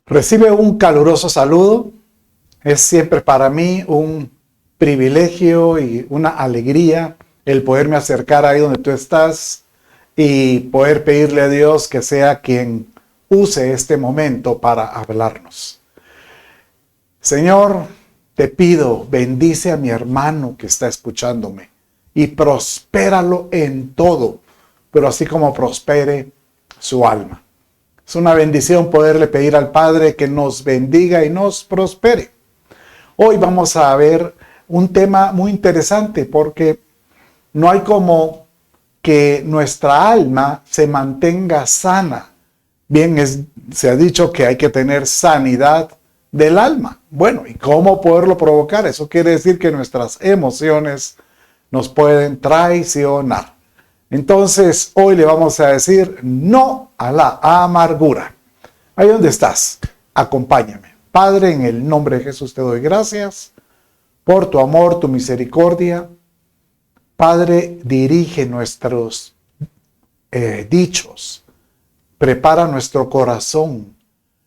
Recibe un caluroso saludo. Es siempre para mí un privilegio y una alegría el poderme acercar ahí donde tú estás y poder pedirle a Dios que sea quien use este momento para hablarnos. Señor, te pido, bendice a mi hermano que está escuchándome y prospéralo en todo, pero así como prospere su alma. Es una bendición poderle pedir al Padre que nos bendiga y nos prospere. Hoy vamos a ver un tema muy interesante porque no hay como que nuestra alma se mantenga sana. Bien, se ha dicho que hay que tener sanidad del alma. Bueno, ¿y cómo poderlo provocar? Eso quiere decir que nuestras emociones nos pueden traicionar. Entonces, hoy le vamos a decir no a la amargura. Ahí donde estás, acompáñame. Padre, en el nombre de Jesús te doy gracias por tu amor, tu misericordia. Padre, dirige nuestros dichos, prepara nuestro corazón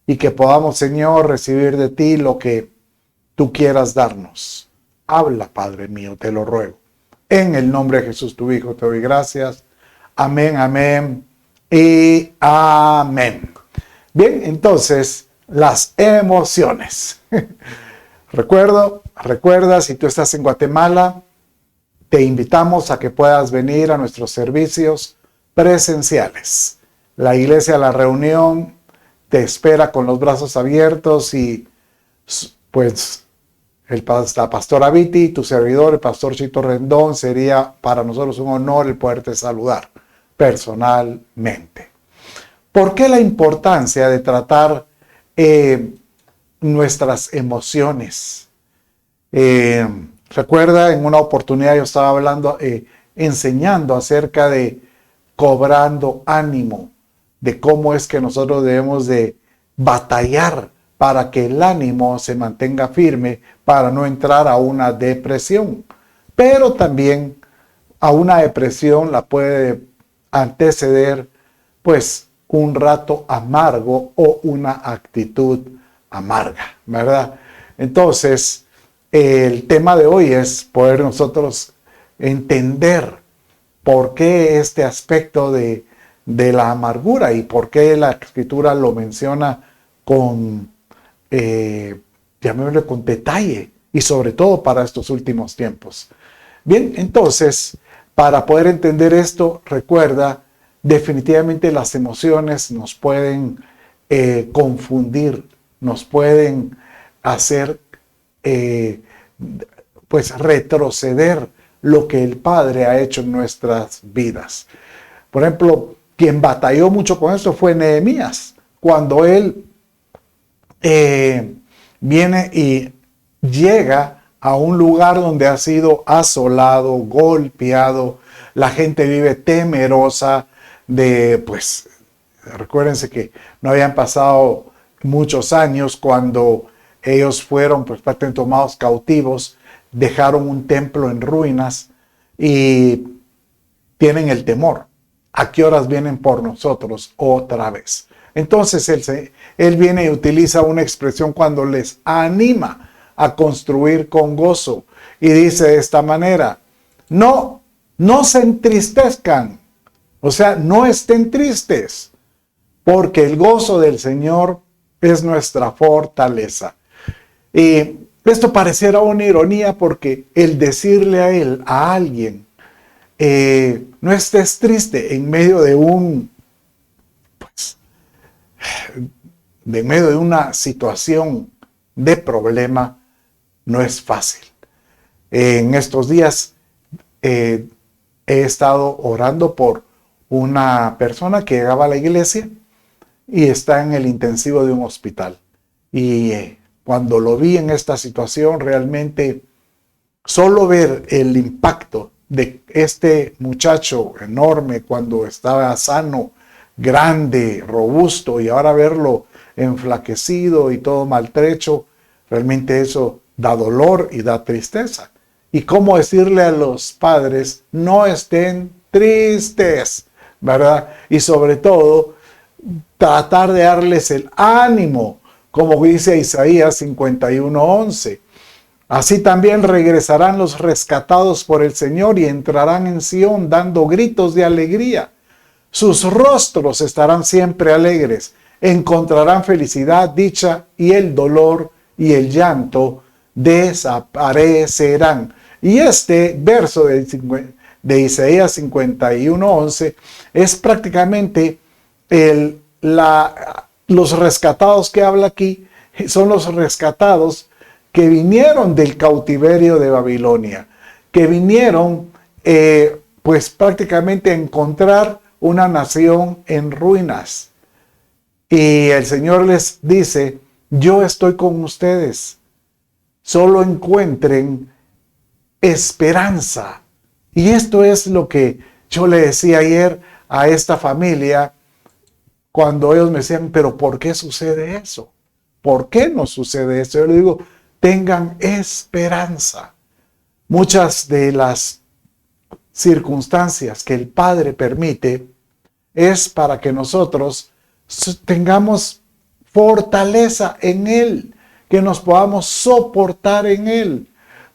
y que podamos, Señor, recibir de ti lo que tú quieras darnos. Habla, Padre mío, te lo ruego. En el nombre de Jesús, tu Hijo, te doy gracias. Amén, amén y amén. Bien, entonces, las emociones. Recuerda, si tú estás en Guatemala, te invitamos a que puedas venir a nuestros servicios presenciales. La iglesia La Reunión te espera con los brazos abiertos y pues la pastora Viti, tu servidor, el pastor Chito Rendón, sería para nosotros un honor el poderte saludar personalmente. ¿Por qué la importancia de tratar nuestras emociones? Recuerda, en una oportunidad yo estaba hablando, enseñando acerca de cobrando ánimo, de cómo es que nosotros debemos de batallar para que el ánimo se mantenga firme, para no entrar a una depresión. Pero también a una depresión la puede anteceder, pues, un rato amargo o una actitud amarga, ¿verdad? Entonces, el tema de hoy es poder nosotros entender por qué este aspecto de la amargura y por qué la Escritura lo menciona llamémosle con detalle y sobre todo para estos últimos tiempos. Bien, entonces, para poder entender esto, recuerda, definitivamente las emociones nos pueden confundir, nos pueden hacer pues retroceder lo que el Padre ha hecho en nuestras vidas. Por ejemplo, quien batalló mucho con esto fue Nehemías, cuando él viene y llega a un lugar donde ha sido asolado, golpeado, la gente vive temerosa pues, recuérdense que no habían pasado muchos años cuando ellos fueron pues prácticamente tomados cautivos, dejaron un templo en ruinas y tienen el temor. ¿A qué horas vienen por nosotros otra vez? Entonces él viene y utiliza una expresión cuando les anima a construir con gozo y dice de esta manera: no se entristezcan, o sea, no estén tristes, porque el gozo del Señor es nuestra fortaleza. Y esto pareciera una ironía porque el decirle a alguien, no estés triste en medio de una situación de problema, no es fácil. En estos días he estado orando por una persona que llegaba a la iglesia y está en el intensivo de un hospital. Y cuando lo vi en esta situación, realmente solo ver el impacto de este muchacho enorme cuando estaba sano, grande, robusto, y ahora verlo enflaquecido y todo maltrecho, realmente eso da dolor y da tristeza. Y cómo decirle a los padres, no estén tristes, ¿verdad? Y sobre todo, tratar de darles el ánimo como dice Isaías 51:11. Así también regresarán los rescatados por el Señor y entrarán en Sión dando gritos de alegría. Sus rostros estarán siempre alegres, encontrarán felicidad, dicha, y el dolor y el llanto desaparecerán. Y este verso de Isaías 51:11 es prácticamente los rescatados que habla aquí, son los rescatados que vinieron del cautiverio de Babilonia, que vinieron pues prácticamente a encontrar una nación en ruinas. Y el Señor les dice, yo estoy con ustedes, solo encuentren esperanza. Y esto es lo que yo le decía ayer a esta familia cuando ellos me decían, pero ¿por qué sucede eso? ¿Por qué no sucede eso? Yo le digo, tengan esperanza. Muchas de las circunstancias que el Padre permite es para que nosotros tengamos fortaleza en Él, que nos podamos soportar en Él.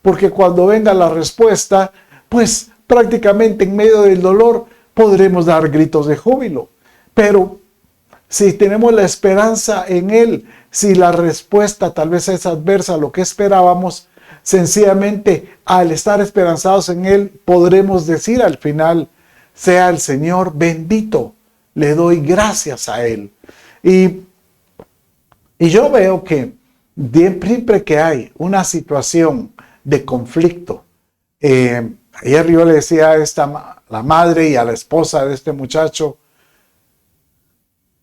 Porque cuando venga la respuesta, pues prácticamente en medio del dolor podremos dar gritos de júbilo. Pero si tenemos la esperanza en Él, si la respuesta tal vez es adversa a lo que esperábamos, sencillamente al estar esperanzados en Él, podremos decir al final, sea el Señor bendito, le doy gracias a Él. Y yo veo que siempre que hay una situación de conflicto, ayer yo le decía a la madre y a la esposa de este muchacho,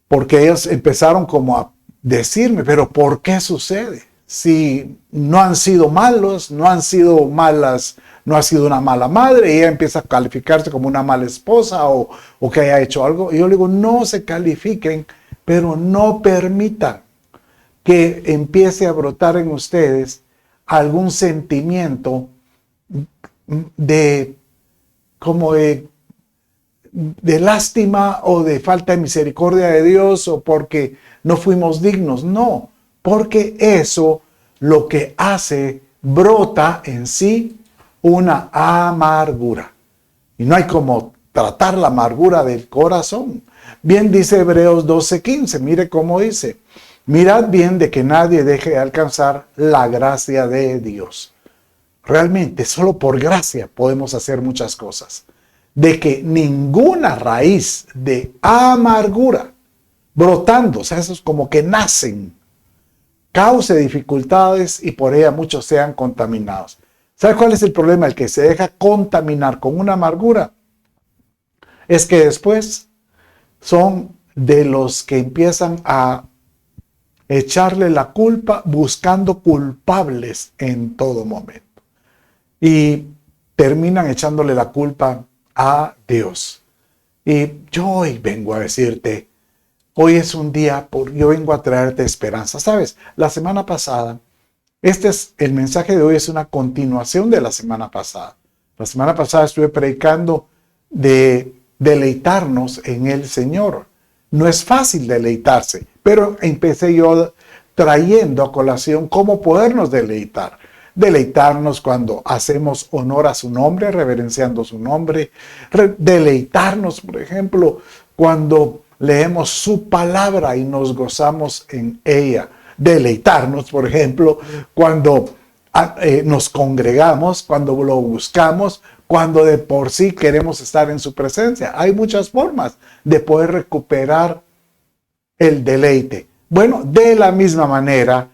porque ellos empezaron como a decirme, pero ¿por qué sucede? Si no han sido malos, no han sido malas, no ha sido una mala madre, y ella empieza a calificarse como una mala esposa o que haya hecho algo. Y yo le digo, no se califiquen, pero no permitan que empiece a brotar en ustedes algún sentimiento de lástima o de falta de misericordia de Dios o porque no fuimos dignos. No, porque eso lo que hace, brota en sí una amargura. Y no hay como tratar la amargura del corazón. Bien dice Hebreos 12:15, mire cómo dice, mirad bien de que nadie deje de alcanzar la gracia de Dios. Realmente, solo por gracia podemos hacer muchas cosas. De que ninguna raíz de amargura brotando, o sea, esos como que nacen, cause dificultades y por ella muchos sean contaminados. ¿Sabe cuál es el problema? El que se deja contaminar con una amargura es que después son de los que empiezan a echarle la culpa buscando culpables en todo momento. Y terminan echándole la culpa a Dios. Y yo hoy vengo a decirte, hoy es un día, yo vengo a traerte esperanza. ¿Sabes? La semana pasada, el mensaje de hoy es una continuación de la semana pasada. La semana pasada estuve predicando de deleitarnos en el Señor. No es fácil deleitarse, pero empecé yo trayendo a colación cómo podernos deleitar. Deleitarnos cuando hacemos honor a su nombre, reverenciando su nombre. Deleitarnos, por ejemplo, cuando leemos su palabra y nos gozamos en ella. Deleitarnos, por ejemplo, cuando nos congregamos, cuando lo buscamos, cuando de por sí queremos estar en su presencia. Hay muchas formas de poder recuperar el deleite. Bueno, de la misma manera,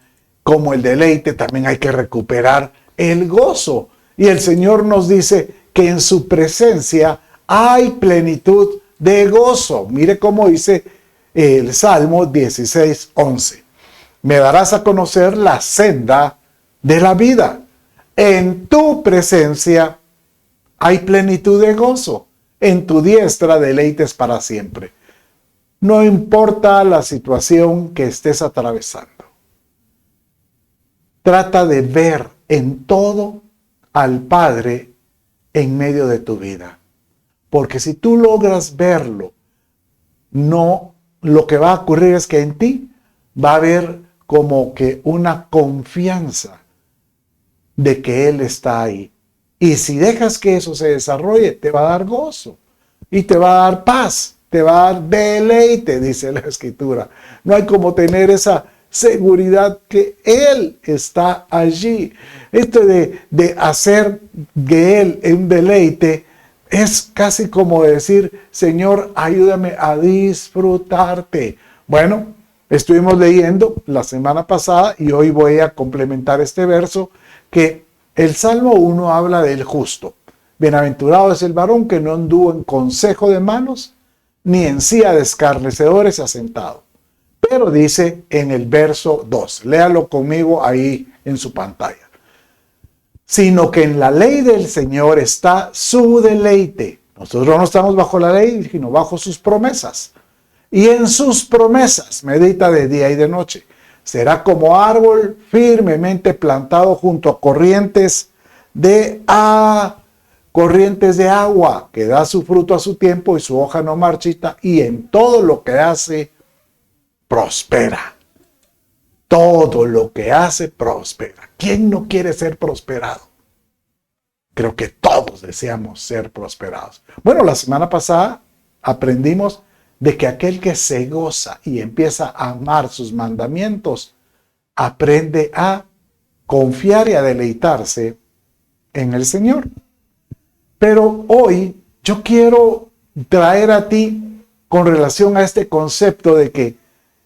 como el deleite, también hay que recuperar el gozo. Y el Señor nos dice que en su presencia hay plenitud de gozo. Mire cómo dice el Salmo 16:11. Me darás a conocer la senda de la vida. En tu presencia hay plenitud de gozo. En tu diestra deleites para siempre. No importa la situación que estés atravesando. Trata de ver en todo al Padre en medio de tu vida. Porque si tú logras verlo, no, lo que va a ocurrir es que en ti va a haber como que una confianza de que Él está ahí. Y si dejas que eso se desarrolle, te va a dar gozo y te va a dar paz, te va a dar deleite, dice la Escritura. No hay como tener esa seguridad que Él está allí. Esto de hacer de Él un deleite es casi como decir, Señor, ayúdame a disfrutarte. Bueno, estuvimos leyendo la semana pasada y hoy voy a complementar este verso que el Salmo 1 habla del justo. Bienaventurado es el varón que no anduvo en consejo de malos, ni en silla de escarnecedores asentado. Pero dice en el verso 2, léalo conmigo ahí en su pantalla. Sino que en la ley del Señor está su deleite. Nosotros no estamos bajo la ley, sino bajo sus promesas. Y en sus promesas medita de día y de noche. Será como árbol firmemente plantado junto a corrientes de agua, que da su fruto a su tiempo y su hoja no marchita, y en todo lo que hace, prospera. Todo lo que hace, prospera. ¿Quién no quiere ser prosperado? Creo que todos deseamos ser prosperados. Bueno, la semana pasada aprendimos de que aquel que se goza y empieza a amar sus mandamientos, aprende a confiar y a deleitarse en el Señor. Pero hoy yo quiero traer a ti con relación a este concepto de que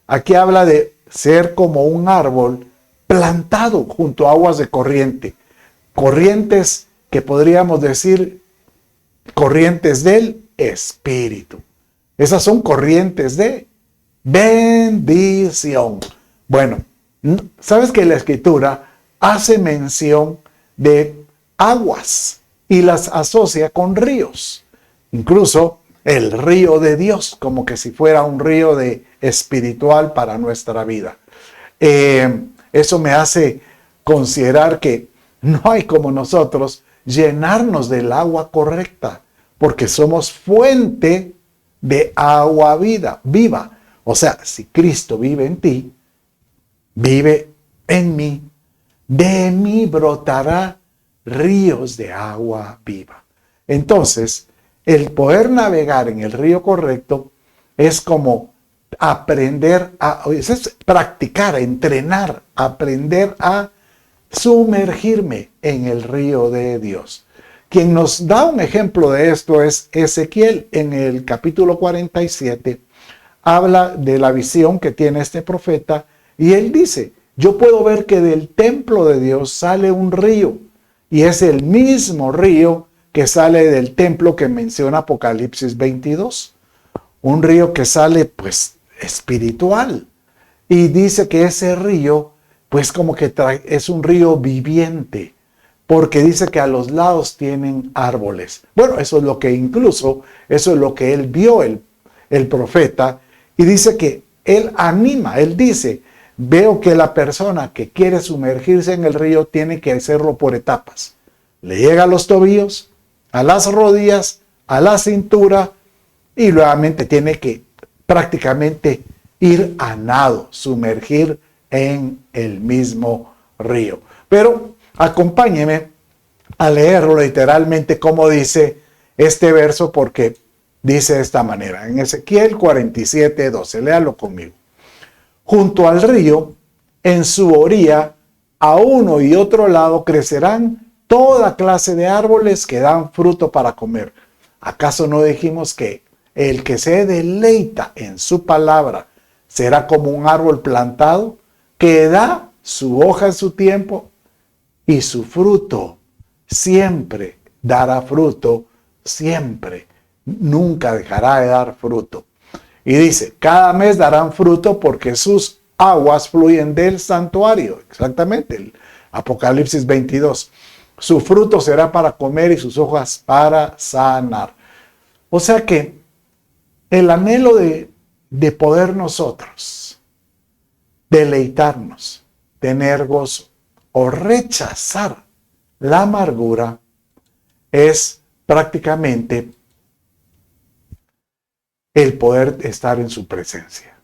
aquí habla de ser como un árbol plantado junto a aguas de corriente. Corrientes que podríamos decir corrientes del Espíritu. Esas son corrientes de bendición. Bueno, sabes que la Escritura hace mención de aguas y las asocia con ríos. Incluso el río de Dios, como que si fuera un río espiritual para nuestra vida. Eso me hace considerar que no hay como nosotros llenarnos del agua correcta, porque somos fuente de agua viva. O sea, si Cristo vive en ti, vive en mí, de mí brotará ríos de agua viva. Entonces, el poder navegar en el río correcto es como aprender es practicar, entrenar, aprender a sumergirme en el río de Dios. Quien nos da un ejemplo de esto es Ezequiel. En el capítulo 47 habla de la visión que tiene este profeta y él dice, yo puedo ver que del templo de Dios sale un río y es el mismo río que sale del templo que menciona Apocalipsis 22. Un río que sale pues espiritual y dice que ese río pues como que es un río viviente, porque dice que a los lados tienen árboles. Bueno, eso es lo que él vio el profeta, y dice que él anima, él dice, veo que la persona que quiere sumergirse en el río tiene que hacerlo por etapas. Le llega a los tobillos, a las rodillas, a la cintura, y nuevamente tiene que prácticamente ir a nado, sumergir en el mismo río. Pero acompáñeme a leerlo literalmente como dice este verso, porque dice de esta manera, en Ezequiel 47:12, léalo conmigo. Junto al río, en su orilla, a uno y otro lado crecerán toda clase de árboles que dan fruto para comer. ¿Acaso no dijimos que el que se deleita en su palabra será como un árbol plantado que da su hoja en su tiempo y su fruto siempre dará fruto, siempre, nunca dejará de dar fruto? Y dice, cada mes darán fruto porque sus aguas fluyen del santuario. Exactamente, el Apocalipsis 22. Su fruto será para comer y sus hojas para sanar. O sea que el anhelo de poder nosotros deleitarnos, tener gozo o rechazar la amargura es prácticamente el poder estar en su presencia.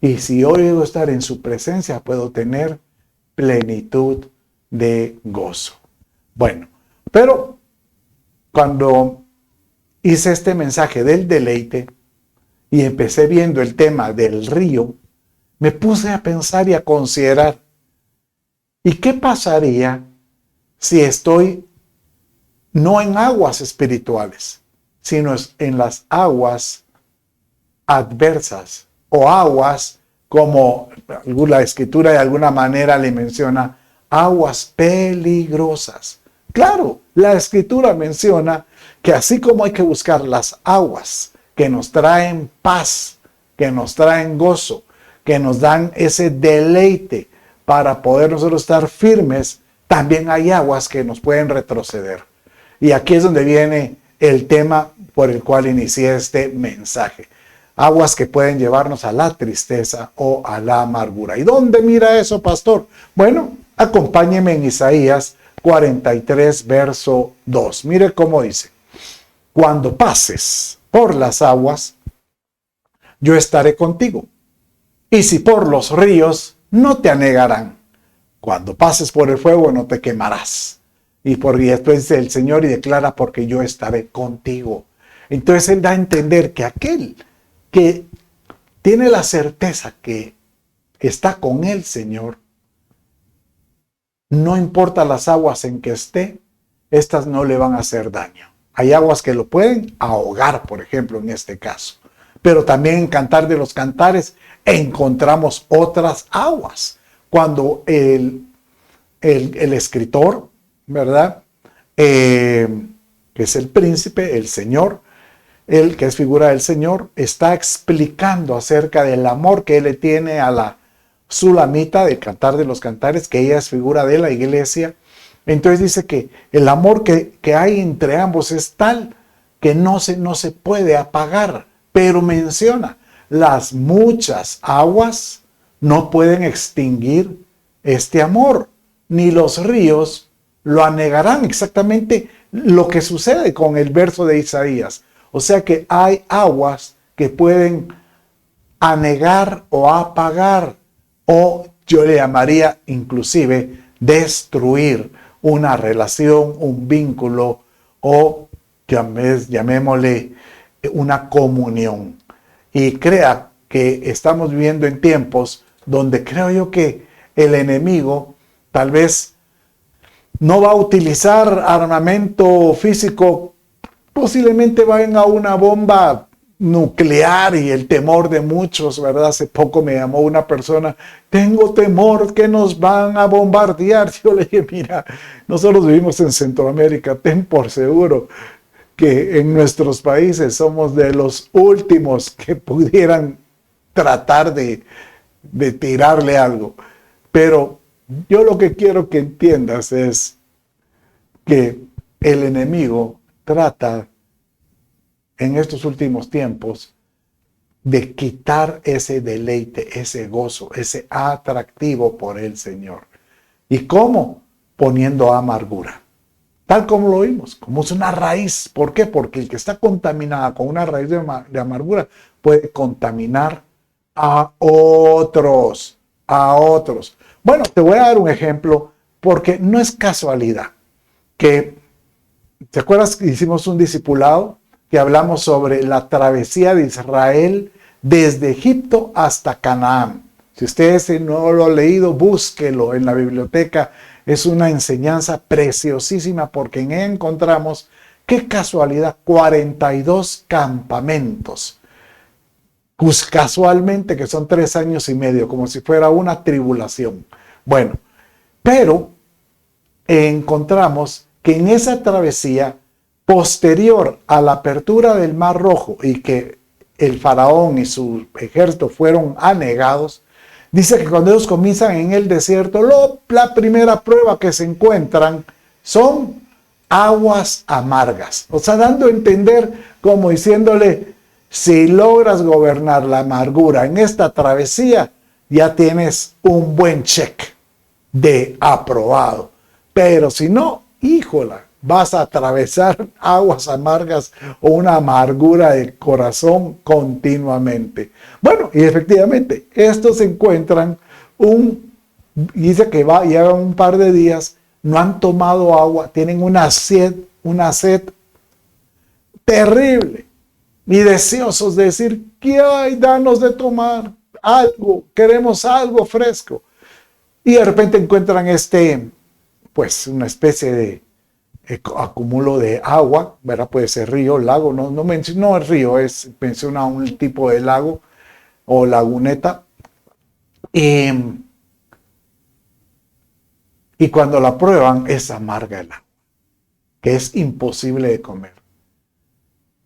Y si yo llego a estar en su presencia, puedo tener plenitud de gozo. Bueno, pero cuando hice este mensaje del deleite y empecé viendo el tema del río, me puse a pensar y a considerar, ¿y qué pasaría si estoy no en aguas espirituales, sino en las aguas adversas o aguas como la escritura de alguna manera le menciona, aguas peligrosas? Claro, la escritura menciona que así como hay que buscar las aguas que nos traen paz, que nos traen gozo, que nos dan ese deleite para poder nosotros estar firmes, también hay aguas que nos pueden retroceder. Y aquí es donde viene el tema por el cual inicié este mensaje. Aguas que pueden llevarnos a la tristeza o a la amargura. ¿Y dónde mira eso, pastor? Bueno, acompáñeme en Isaías 43, verso 2. Mire cómo dice. Cuando pases por las aguas, yo estaré contigo. Y si por los ríos, no te anegarán. Cuando pases por el fuego, no te quemarás. Y esto dice el Señor y declara, porque yo estaré contigo. Entonces Él da a entender que aquel que tiene la certeza que está con el Señor, no importa las aguas en que esté, estas no le van a hacer daño. Hay aguas que lo pueden ahogar, por ejemplo, en este caso. Pero también en Cantar de los Cantares encontramos otras aguas. Cuando el escritor, ¿verdad? Que es el príncipe, el Señor, él que es figura del Señor, está explicando acerca del amor que él le tiene a la Sulamita del Cantar de los Cantares, que ella es figura de la iglesia. Entonces dice que el amor que hay entre ambos es tal que no se puede apagar, pero menciona, las muchas aguas no pueden extinguir este amor, ni los ríos lo anegarán. Exactamente lo que sucede con el verso de Isaías. O sea que hay aguas que pueden anegar o apagar, o yo le llamaría inclusive destruir una relación, un vínculo, o llamémosle una comunión. Y crea que estamos viviendo en tiempos donde creo yo que el enemigo tal vez no va a utilizar armamento físico, posiblemente vayan a una bomba nuclear y el temor de muchos, ¿verdad? Hace poco me llamó una persona, tengo temor que nos van a bombardear. Yo le dije, mira, nosotros vivimos en Centroamérica, ten por seguro que en nuestros países somos de los últimos que pudieran tratar de tirarle algo. Pero yo lo que quiero que entiendas es que el enemigo trata en estos últimos tiempos de quitar ese deleite, ese gozo, ese atractivo por el Señor. ¿Y cómo? Poniendo amargura. Tal como lo vimos, como es una raíz. ¿Por qué? Porque el que está contaminado con una raíz de amargura puede contaminar a otros. Bueno, te voy a dar un ejemplo porque no es casualidad que, ¿te acuerdas que hicimos un discipulado que hablamos sobre la travesía de Israel desde Egipto hasta Canaán? Si ustedes no lo han leído, búsquelo en la biblioteca. Es una enseñanza preciosísima porque en ella encontramos, qué casualidad, 42 campamentos. Pues casualmente que son 3 años y medio, como si fuera una tribulación. Bueno, pero encontramos que en esa travesía posterior a la apertura del Mar Rojo y que el faraón y su ejército fueron anegados, dice que cuando ellos comienzan en el desierto, la primera prueba que se encuentran son aguas amargas. O sea, dando a entender como diciéndole, si logras gobernar la amargura en esta travesía, ya tienes un buen check de aprobado. Pero si no, híjola, vas a atravesar aguas amargas o una amargura de corazón continuamente. Bueno, y efectivamente, estos se encuentran dice que llevan un par de días, no han tomado agua, tienen una sed terrible y deseosos de decir, ¿qué hay? Danos de tomar algo, queremos algo fresco. Y de repente encuentran pues una especie de acumulo de agua, ¿verdad? Puede ser río, lago, no es río, menciona un tipo de lago o laguneta. Y cuando la prueban es amarga el agua, que es imposible de comer.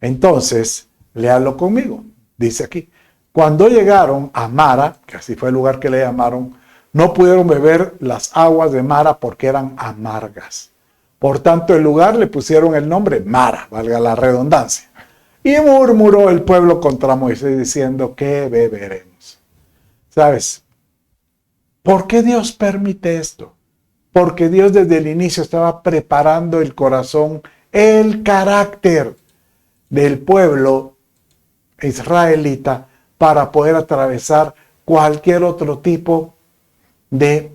Entonces, léalo conmigo, dice aquí, cuando llegaron a Mara, que así fue el lugar que le llamaron, no pudieron beber las aguas de Mara porque eran amargas. Por tanto, el lugar le pusieron el nombre Mara, valga la redundancia. Y murmuró el pueblo contra Moisés diciendo, ¿qué beberemos? ¿Sabes? ¿Por qué Dios permite esto? Porque Dios desde el inicio estaba preparando el corazón, el carácter del pueblo israelita para poder atravesar cualquier otro tipo de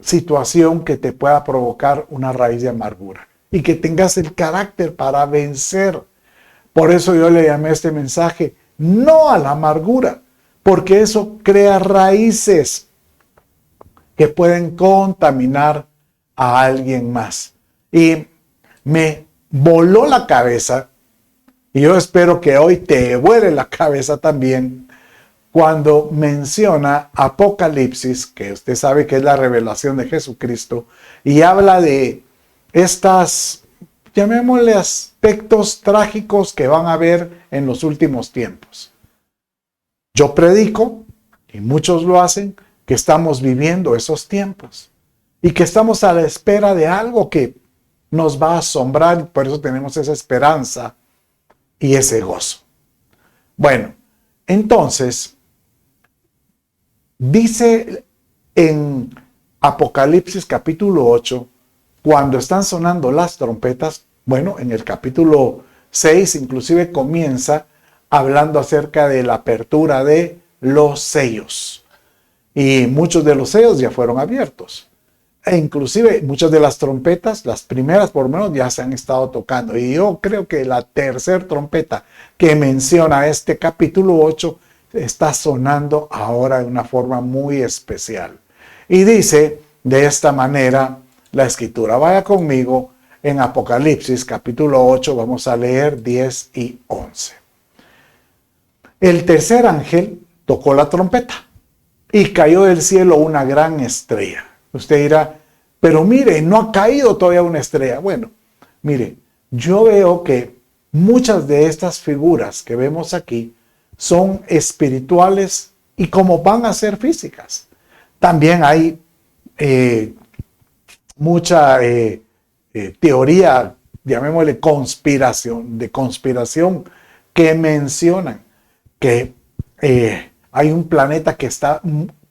situación que te pueda provocar una raíz de amargura y que tengas el carácter para vencer. Por eso yo le llamé a este mensaje no a la amargura, porque eso crea raíces que pueden contaminar a alguien más. Y me voló la cabeza, y yo espero que hoy te vuele la cabeza también, cuando menciona Apocalipsis, que usted sabe que es la revelación de Jesucristo, y habla de estas, llamémosle, aspectos trágicos que van a haber en los últimos tiempos. Yo predico, y muchos lo hacen, que estamos viviendo esos tiempos y que estamos a la espera de algo que nos va a asombrar, y por eso tenemos esa esperanza y ese gozo. Bueno, entonces, dice en Apocalipsis capítulo 8, cuando están sonando las trompetas, bueno, en el capítulo 6 inclusive comienza hablando acerca de la apertura de los sellos. Y muchos de los sellos ya fueron abiertos. E inclusive muchas de las trompetas, las primeras por lo menos, ya se han estado tocando. Y yo creo que la tercera trompeta que menciona este capítulo 8 está sonando ahora de una forma muy especial. Y dice de esta manera la escritura. Vaya conmigo en Apocalipsis capítulo 8, vamos a leer 10 y 11. El tercer ángel tocó la trompeta y cayó del cielo una gran estrella. Usted dirá, pero mire, no ha caído todavía una estrella. Bueno, mire, yo veo que muchas de estas figuras que vemos aquí son espirituales y como van a ser físicas. También hay mucha teoría, llamémosle conspiración, que mencionan que hay un planeta que está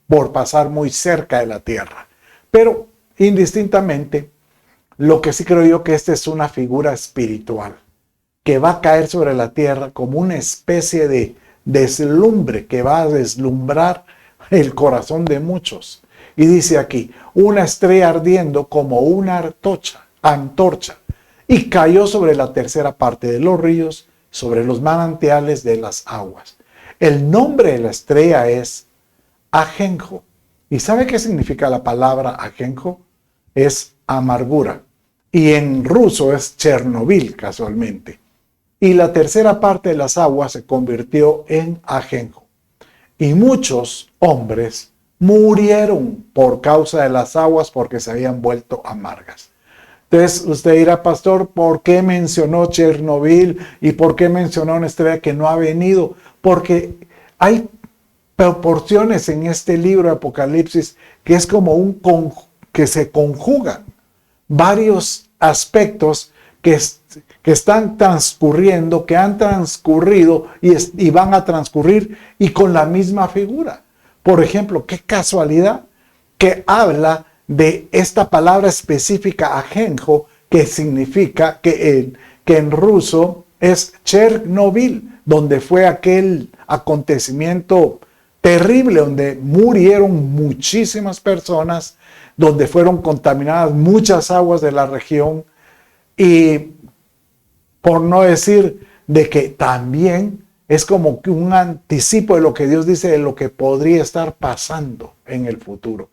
por pasar muy cerca de la Tierra. Pero indistintamente, lo que sí creo yo que esta es una figura espiritual que va a caer sobre la Tierra como una especie de deslumbre que va a deslumbrar el corazón de muchos. Y dice aquí, una estrella ardiendo como una antorcha, y cayó sobre la tercera parte de los ríos, sobre los manantiales de las aguas. El nombre de la estrella es Ajenjo. ¿Y sabe qué significa la palabra Ajenjo? Es amargura. Y en ruso es Chernobyl, casualmente. Y la tercera parte de las aguas se convirtió en Ajenjo. Y muchos hombres murieron por causa de las aguas porque se habían vuelto amargas. Entonces usted dirá, pastor, ¿por qué mencionó Chernobyl y por qué mencionó una estrella que no ha venido? Porque hay proporciones en este libro de Apocalipsis que es como que se conjugan varios aspectos que están transcurriendo, que han transcurrido y van a transcurrir y con la misma figura. Por ejemplo, qué casualidad que habla de esta palabra específica, ajenjo, que significa que en ruso es Chernobyl, donde fue aquel acontecimiento terrible, donde murieron muchísimas personas, donde fueron contaminadas muchas aguas de la región, y por no decir de que también es como que un anticipo de lo que Dios dice de lo que podría estar pasando en el futuro.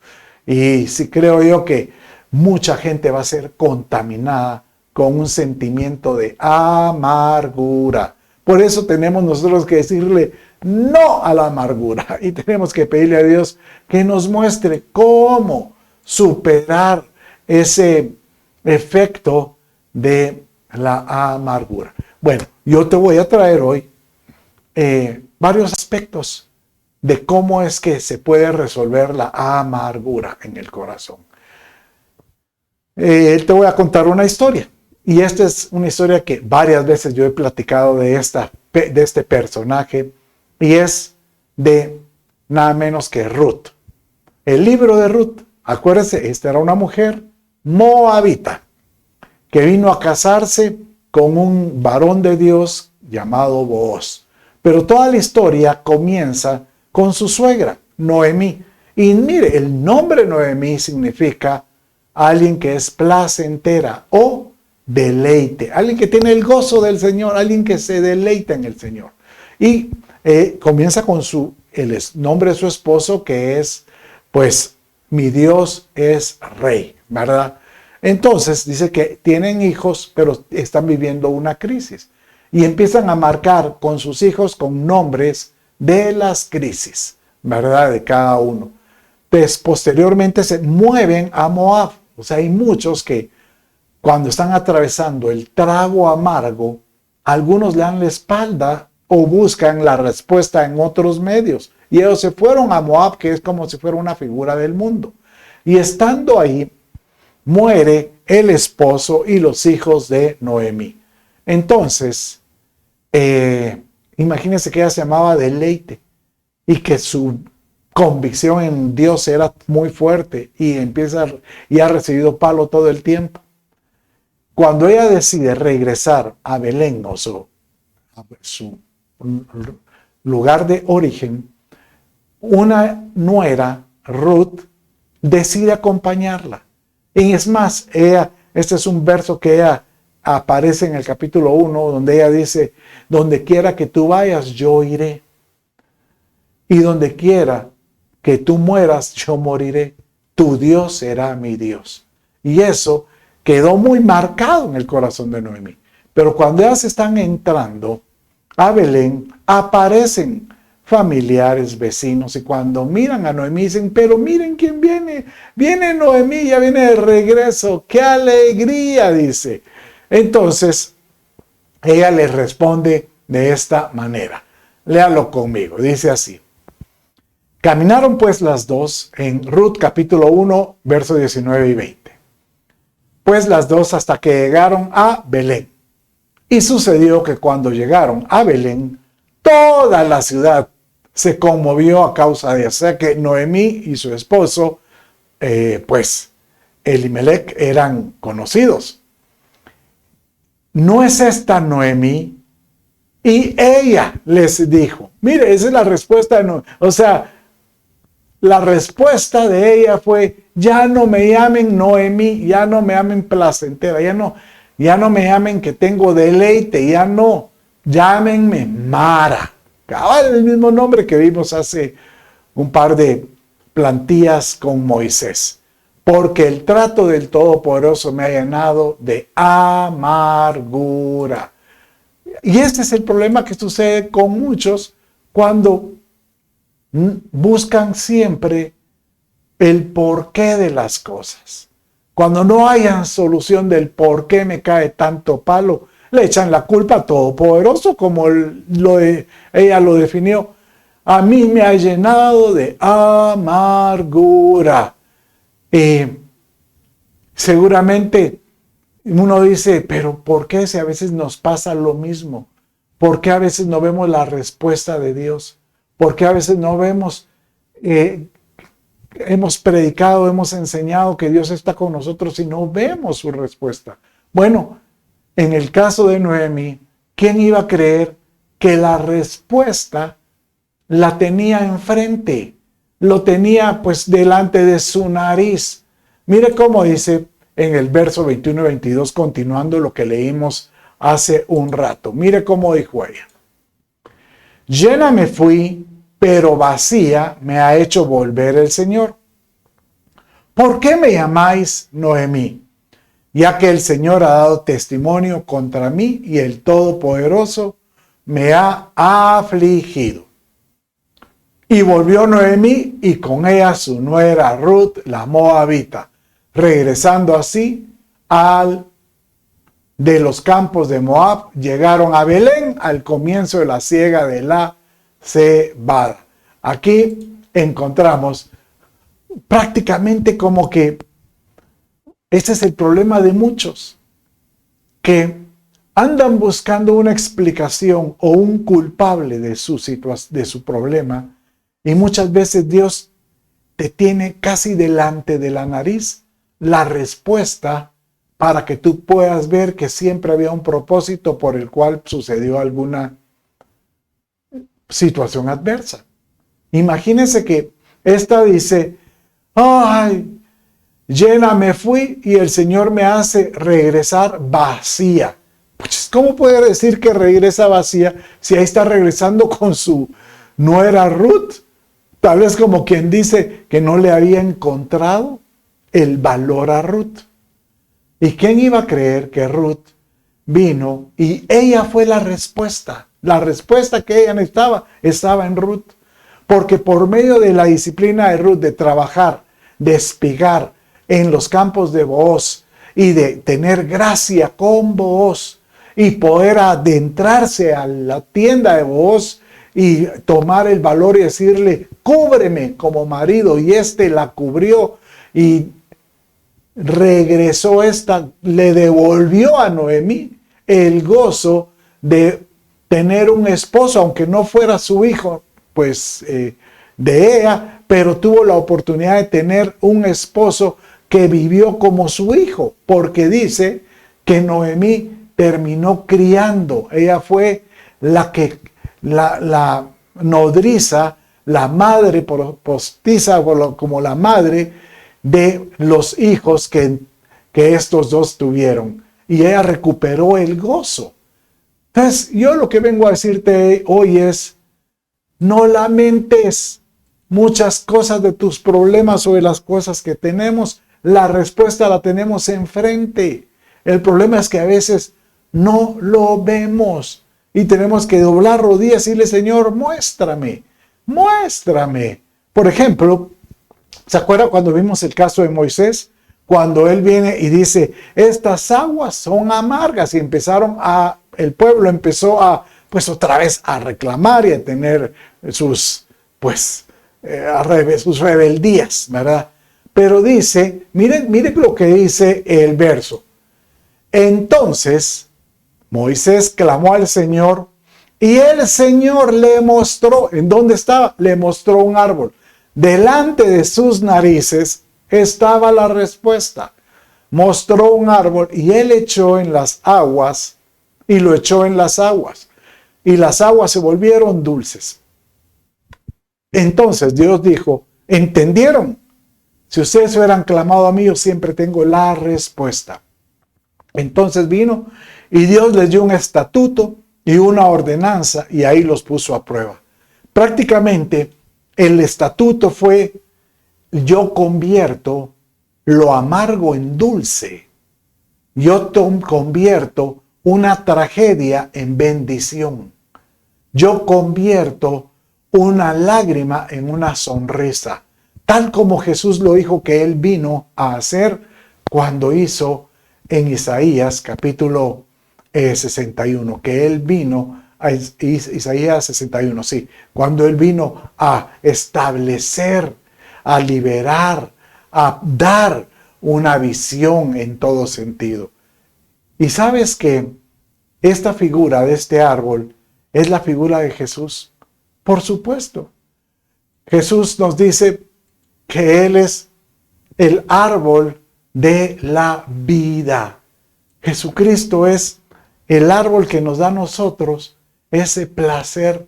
Y sí creo yo que mucha gente va a ser contaminada con un sentimiento de amargura. Por eso tenemos nosotros que decirle no a la amargura y tenemos que pedirle a Dios que nos muestre cómo superar ese efecto de la amargura. Bueno, yo te voy a traer hoy varios aspectos de cómo es que se puede resolver la amargura en el corazón. Te voy a contar una historia. Y esta es una historia que varias veces yo he platicado de este personaje. Y es de nada menos que Ruth. El libro de Ruth. Acuérdense, esta era una mujer moabita que vino a casarse con un varón de Dios llamado Booz. Pero toda la historia comienza con su suegra, Noemí. Y mire, el nombre Noemí significa alguien que es placentera o deleite, alguien que tiene el gozo del Señor, alguien que se deleita en el Señor. Y comienza con el nombre de su esposo, que es, pues, mi Dios es rey, ¿verdad? Entonces dice que tienen hijos, pero están viviendo una crisis. Y empiezan a marcar con sus hijos con nombres de las crisis, ¿verdad? De cada uno. Pues posteriormente se mueven a Moab. O sea, hay muchos que cuando están atravesando el trago amargo, algunos le dan la espalda o buscan la respuesta en otros medios. Y ellos se fueron a Moab, que es como si fuera una figura del mundo. Y estando ahí, muere el esposo y los hijos de Noemí. Entonces, imagínense que ella se llamaba Deleite y que su convicción en Dios era muy fuerte y ha recibido palo todo el tiempo. Cuando ella decide regresar a Belén, o a su lugar de origen, una nuera, Ruth, decide acompañarla. Y es más, este es un verso que ella aparece en el capítulo 1, donde ella dice, donde quiera que tú vayas, yo iré. Y donde quiera que tú mueras, yo moriré. Tu Dios será mi Dios. Y eso quedó muy marcado en el corazón de Noemí. Pero cuando ellas están entrando a Belén, aparecen familiares, vecinos, y cuando miran a Noemí dicen, pero miren quién viene. Viene Noemí, ya viene de regreso. ¡Qué alegría!, dice. Entonces, ella les responde de esta manera. Léalo conmigo. Dice así. Caminaron pues las dos en Ruth capítulo 1, versos 19 y 20. Pues las dos hasta que llegaron a Belén. Y sucedió que cuando llegaron a Belén, toda la ciudad se conmovió a causa de eso. O sea que Noemí y su esposo, pues Elimelec, eran conocidos. ¿No es esta Noemí? Y ella les dijo, mire, esa es la respuesta de Noemí. O sea, la respuesta de ella fue, ya no me llamen Noemí, ya no me llamen placentera, ya no me llamen que tengo deleite, ya no, llámenme Mara. Cabal, el mismo nombre que vimos hace un par de plantillas con Moisés. Porque el trato del Todopoderoso me ha llenado de amargura. Y este es el problema que sucede con muchos cuando buscan siempre el porqué de las cosas. Cuando no hayan solución del por qué me cae tanto palo, le echan la culpa al Todopoderoso, como ella lo definió. A mí me ha llenado de amargura. Seguramente uno dice, pero ¿por qué si a veces nos pasa lo mismo? ¿Por qué a veces no vemos la respuesta de Dios? ¿Por qué a veces no vemos, hemos predicado, hemos enseñado que Dios está con nosotros y no vemos su respuesta? Bueno, en el caso de Noemí, ¿quién iba a creer que la respuesta la tenía enfrente? Lo tenía pues delante de su nariz. Mire cómo dice en el verso 21 y 22, continuando lo que leímos hace un rato. Mire cómo dijo ella. Llena me fui, pero vacía me ha hecho volver el Señor. ¿Por qué me llamáis Noemí? Ya que el Señor ha dado testimonio contra mí y el Todopoderoso me ha afligido. Y volvió Noemí y con ella su nuera Ruth, la moabita, regresando así de los campos de Moab, llegaron a Belén al comienzo de la siega de la cebada. Aquí encontramos prácticamente como que ese es el problema de muchos, que andan buscando una explicación o un culpable de su problema, y muchas veces Dios te tiene casi delante de la nariz la respuesta para que tú puedas ver que siempre había un propósito por el cual sucedió alguna situación adversa. Imagínense que esta dice, ay, llena me fui y el Señor me hace regresar vacía. Pues, ¿cómo puede decir que regresa vacía si ahí está regresando con su nuera Ruth? Tal vez como quien dice que no le había encontrado el valor a Ruth. ¿Y quién iba a creer que Ruth vino y ella fue la respuesta? La respuesta que ella necesitaba estaba en Ruth. Porque por medio de la disciplina de Ruth de trabajar, de espigar en los campos de Booz y de tener gracia con Booz y poder adentrarse a la tienda de Booz y tomar el valor y decirle, cúbreme como marido, y la cubrió y regresó le devolvió a Noemí el gozo de tener un esposo, aunque no fuera su hijo, pues de ella, pero tuvo la oportunidad de tener un esposo que vivió como su hijo, porque dice que Noemí terminó criando. Ella fue la nodriza, la madre postiza, como la madre de los hijos que estos dos tuvieron. Y ella recuperó el gozo. Entonces, yo lo que vengo a decirte hoy es, no lamentes muchas cosas de tus problemas o de las cosas que tenemos. La respuesta la tenemos enfrente. El problema es que a veces no lo vemos y tenemos que doblar rodillas y decirle, Señor, muéstrame, muéstrame. Por ejemplo, ¿se acuerda cuando vimos el caso de Moisés? Cuando él viene y dice, estas aguas son amargas, y el pueblo empezó pues otra vez a reclamar y a tener sus rebeldías, ¿verdad? Pero dice, miren lo que dice el verso. Entonces Moisés clamó al Señor y el Señor le mostró, ¿en dónde estaba? Le mostró un árbol. Delante de sus narices estaba la respuesta. Mostró un árbol y él echó en las aguas y lo echó en las aguas. Y las aguas se volvieron dulces. Entonces Dios dijo, ¿entendieron? Si ustedes hubieran clamado a mí, yo siempre tengo la respuesta. Entonces vino y Dios les dio un estatuto y una ordenanza y ahí los puso a prueba. Prácticamente el estatuto fue, yo convierto lo amargo en dulce. Yo convierto una tragedia en bendición. Yo convierto una lágrima en una sonrisa. Tal como Jesús lo dijo que Él vino a hacer cuando hizo en Isaías capítulo 61, que Él vino a Isaías 61, sí, cuando Él vino a establecer, a liberar, a dar una visión en todo sentido. Y sabes que esta figura de este árbol es la figura de Jesús. Por supuesto. Jesús nos dice que Él es el árbol de la vida. Jesucristo es el árbol que nos da a nosotros ese placer,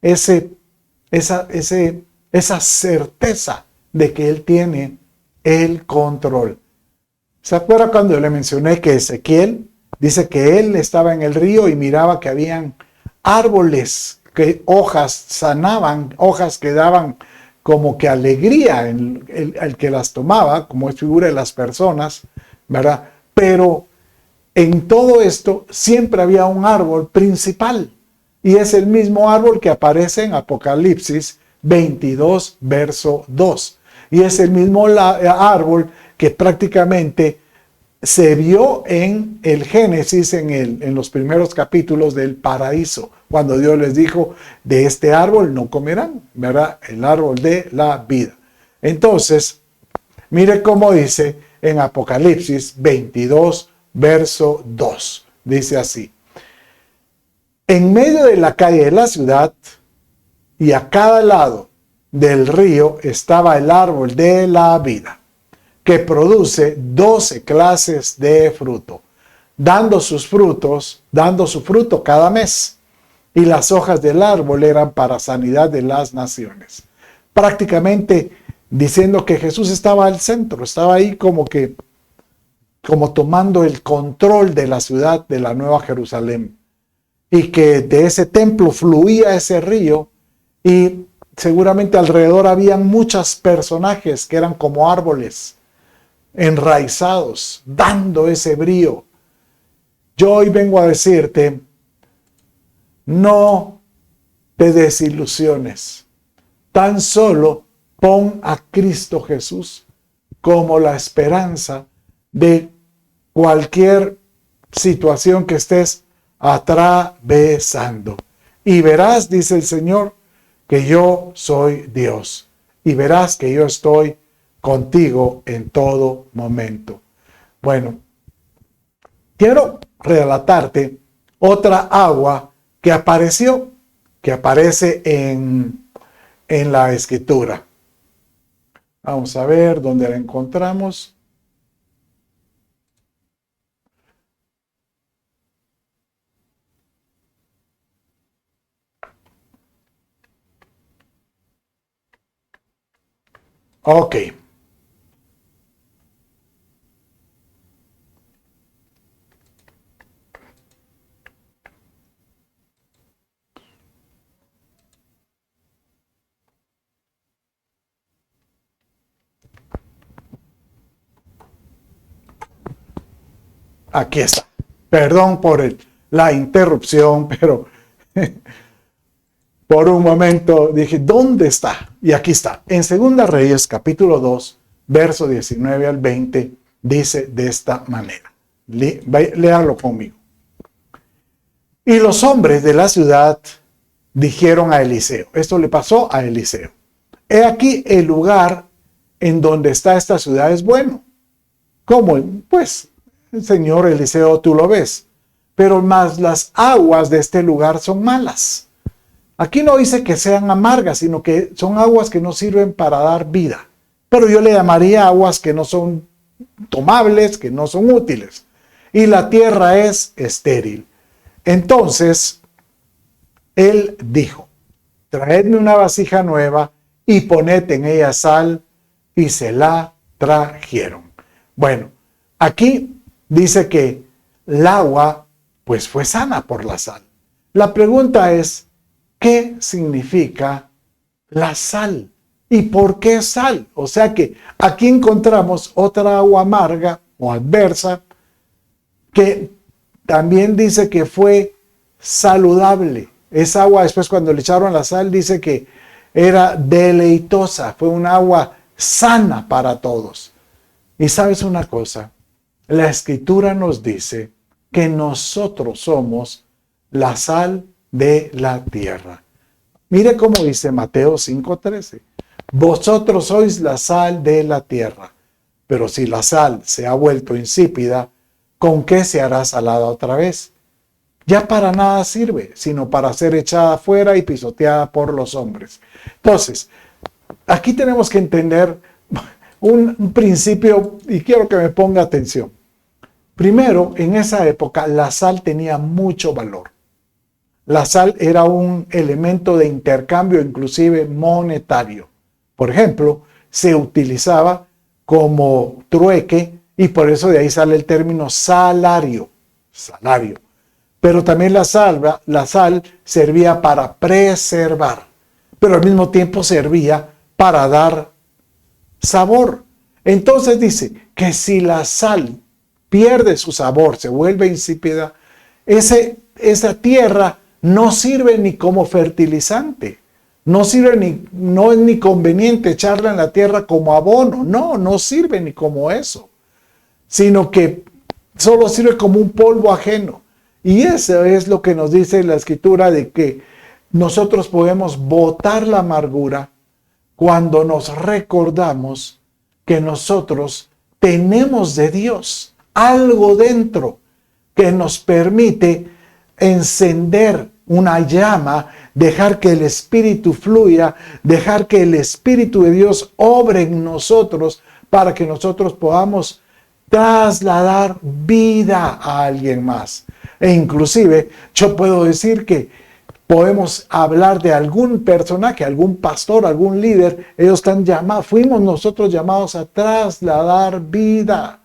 esa certeza de que Él tiene el control. ¿Se acuerda cuando le mencioné que Ezequiel dice que él estaba en el río y miraba que habían árboles, que hojas sanaban, hojas que daban como que alegría en el que las tomaba, como es figura de las personas, ¿verdad? Pero en todo esto siempre había un árbol principal, y es el mismo árbol que aparece en Apocalipsis 22, verso 2. Y es el mismo árbol que prácticamente se vio en el Génesis, en los primeros capítulos del paraíso, cuando Dios les dijo, de este árbol no comerán, ¿verdad? El árbol de la vida. Entonces, mire cómo dice en Apocalipsis 22, verso 2. Dice así: en medio de la calle de la ciudad y a cada lado del río estaba el árbol de la vida, que produce 12 clases de fruto, dando su fruto cada mes. Y las hojas del árbol eran para sanidad de las naciones. Prácticamente diciendo que Jesús estaba al centro, estaba ahí como tomando el control de la ciudad de la Nueva Jerusalén. Y que de ese templo fluía ese río, y seguramente alrededor habían muchos personajes que eran como árboles enraizados, dando ese brío. Yo hoy vengo a decirte, no te desilusiones. Tan solo pon a Cristo Jesús como la esperanza de cualquier situación que estés atravesando. Y verás, dice el Señor, que yo soy Dios. Y verás que yo estoy contigo en todo momento. Bueno, quiero relatarte otra agua que aparece en la Escritura. Vamos a ver dónde la encontramos. Ok. Aquí está. Perdón por la interrupción, pero por un momento dije, ¿dónde está? Y aquí está. En 2 Reyes, capítulo 2, verso 19 al 20, dice de esta manera. Léalo conmigo. Y los hombres de la ciudad dijeron a Eliseo, esto le pasó a Eliseo: he aquí el lugar en donde está esta ciudad es bueno. ¿Cómo? Pues, Señor Eliseo, tú lo ves, pero más las aguas de este lugar son malas. Aquí no dice que sean amargas, sino que son aguas que no sirven para dar vida. Pero yo le llamaría aguas que no son tomables, que no son útiles. Y la tierra es estéril. Entonces, él dijo: traedme una vasija nueva y poned en ella sal, y se la trajeron. Bueno, aquí dice que el agua pues fue sana por la sal. La pregunta es, ¿qué significa la sal? ¿Y por qué sal? O sea que aquí encontramos otra agua amarga o adversa que también dice que fue saludable. Esa agua, después cuando le echaron la sal, dice que era deleitosa, fue un agua sana para todos. Y sabes una cosa, la Escritura nos dice que nosotros somos la sal de la tierra. Mire cómo dice Mateo 5:13. Vosotros sois la sal de la tierra, pero si la sal se ha vuelto insípida, ¿con qué se hará salada otra vez? Ya para nada sirve, sino para ser echada fuera y pisoteada por los hombres. Entonces, aquí tenemos que entender un principio, y quiero que me ponga atención. Primero, en esa época la sal tenía mucho valor. La sal era un elemento de intercambio, inclusive monetario. Por ejemplo, se utilizaba como trueque y por eso de ahí sale el término salario. Salario. Pero también la sal servía para preservar, pero al mismo tiempo servía para dar sabor. Entonces dice que si la sal pierde su sabor, se vuelve insípida, esa tierra no sirve ni como fertilizante. No sirve no es ni conveniente echarla en la tierra como abono. No sirve ni como eso. Sino que solo sirve como un polvo ajeno. Y eso es lo que nos dice la Escritura, de que nosotros podemos botar la amargura cuando nos recordamos que nosotros tenemos de Dios algo dentro que nos permite encender una llama, dejar que el Espíritu fluya, dejar que el Espíritu de Dios obre en nosotros para que nosotros podamos trasladar vida a alguien más. E inclusive yo puedo decir que podemos hablar de algún personaje, algún pastor, algún líder. Ellos están llamados, fuimos nosotros llamados a trasladar vida.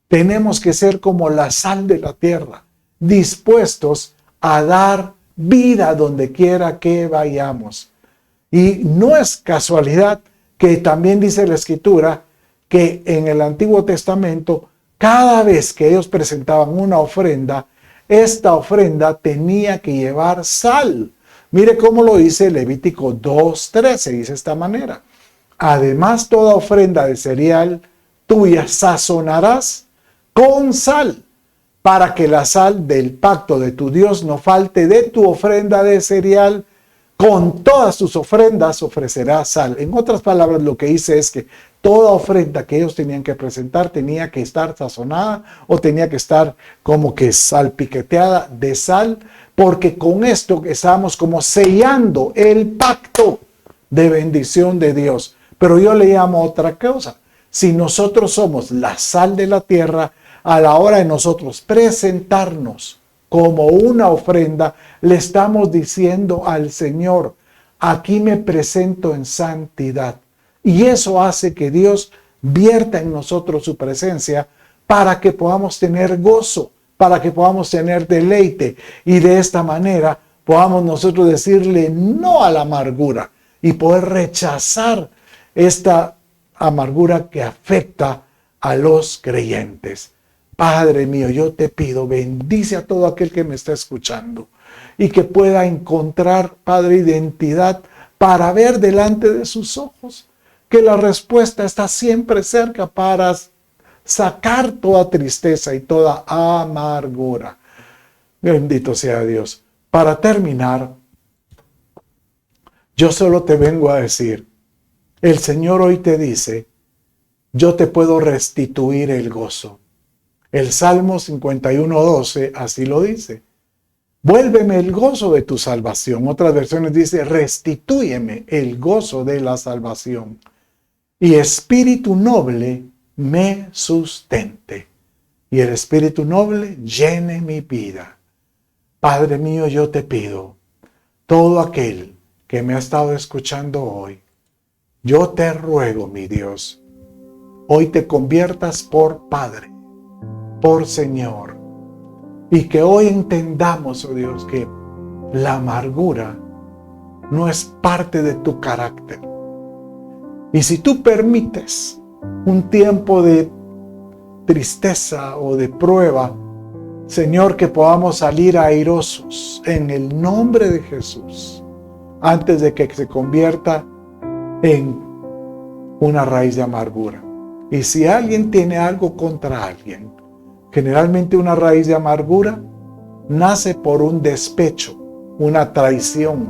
Tenemos que ser como la sal de la tierra, dispuestos a dar vida donde quiera que vayamos. Y no es casualidad que también dice la Escritura que en el Antiguo Testamento, cada vez que ellos presentaban una ofrenda, esta ofrenda tenía que llevar sal. Mire cómo lo dice Levítico 2:13, dice de esta manera: además, toda ofrenda de cereal tuya sazonarás con sal, para que la sal del pacto de tu Dios no falte de tu ofrenda de cereal. Con todas tus ofrendas ofrecerás sal. En otras palabras, lo que dice es que toda ofrenda que ellos tenían que presentar tenía que estar sazonada o tenía que estar como que salpiqueteada de sal, porque con esto estamos como sellando el pacto de bendición de Dios. Pero yo le llamo otra cosa. Si nosotros somos la sal de la tierra, a la hora de nosotros presentarnos como una ofrenda, le estamos diciendo al Señor: aquí me presento en santidad. Y eso hace que Dios vierta en nosotros su presencia para que podamos tener gozo, para que podamos tener deleite. Y de esta manera podamos nosotros decirle no a la amargura y poder rechazar esta amargura que afecta a los creyentes. Padre mío, yo te pido, bendice a todo aquel que me está escuchando y que pueda encontrar, Padre, identidad para ver delante de sus ojos que la respuesta está siempre cerca para sacar toda tristeza y toda amargura. Bendito sea Dios. Para terminar, yo solo te vengo a decir, el Señor hoy te dice: yo te puedo restituir el gozo. El Salmo 51:12 así lo dice: vuélveme el gozo de tu salvación. Otras versiones dice: restitúyeme el gozo de la salvación. Y espíritu noble me sustente. Y el espíritu noble llene mi vida. Padre mío, yo te pido, todo aquel que me ha estado escuchando hoy, yo te ruego, mi Dios, hoy te conviertas por Padre, por Señor, y que hoy entendamos, oh Dios, que la amargura no es parte de tu carácter. Y si tú permites un tiempo de tristeza o de prueba, Señor, que podamos salir airosos en el nombre de Jesús, antes de que se convierta en una raíz de amargura. Y si alguien tiene algo contra alguien, generalmente una raíz de amargura nace por un despecho, una traición.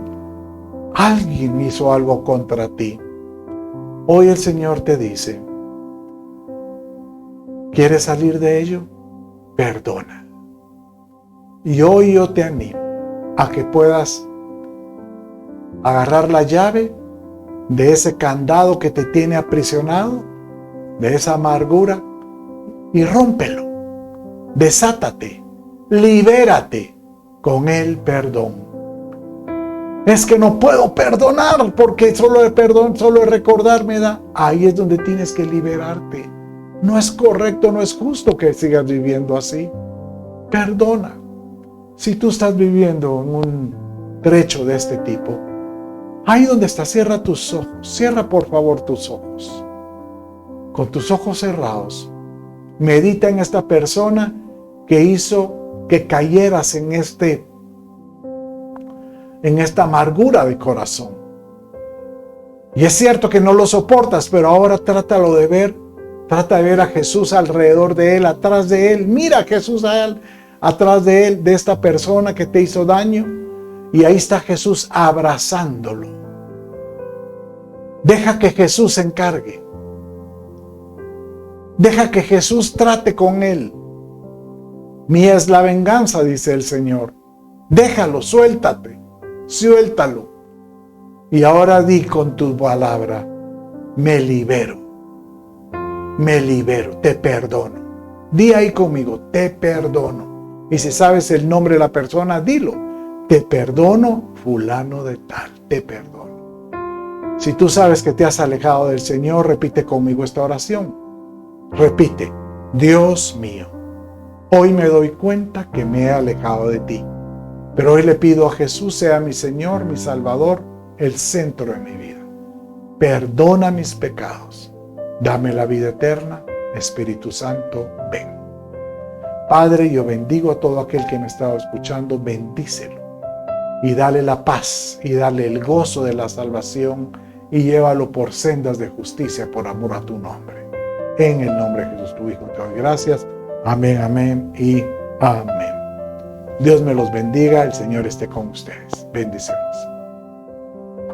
Alguien hizo algo contra ti. Hoy el Señor te dice: ¿quieres salir de ello? Perdona. Y hoy yo te animo a que puedas agarrar la llave de ese candado que te tiene aprisionado, de esa amargura, y rómpelo. Desátate, libérate con el perdón. Es que no puedo perdonar porque solo el perdón, solo el recordar me da. Ahí es donde tienes que liberarte. No es correcto, no es justo que sigas viviendo así. Perdona. Si tú estás viviendo en un trecho de este tipo, ahí donde estás, cierra tus ojos. Cierra por favor tus ojos. Con tus ojos cerrados, medita en esta persona que hizo que cayeras en esta amargura de corazón. Y es cierto que no lo soportas, pero ahora trátalo de ver. Trata de ver a Jesús alrededor de él, atrás de él. Mira a Jesús atrás de él, de esta persona que te hizo daño. Y ahí está Jesús abrazándolo. Deja que Jesús se encargue. Deja que Jesús trate con él. Mía es la venganza, dice el Señor. Déjalo, suéltate, suéltalo. Y ahora di con tu palabra, me libero, te perdono. Di ahí conmigo, te perdono. Y si sabes el nombre de la persona, dilo, te perdono, fulano de tal, te perdono. Si tú sabes que te has alejado del Señor, repite conmigo esta oración. Repite, Dios mío, hoy me doy cuenta que me he alejado de ti, pero hoy le pido a Jesús sea mi Señor, mi Salvador, el centro de mi vida. Perdona mis pecados, dame la vida eterna, Espíritu Santo, ven. Padre, yo bendigo a todo aquel que me estaba escuchando, bendícelo y dale la paz y dale el gozo de la salvación y llévalo por sendas de justicia por amor a tu nombre. En el nombre de Jesús, tu Hijo, te doy gracias. Amén, amén y amén. Dios me los bendiga, el Señor esté con ustedes. Bendiciones.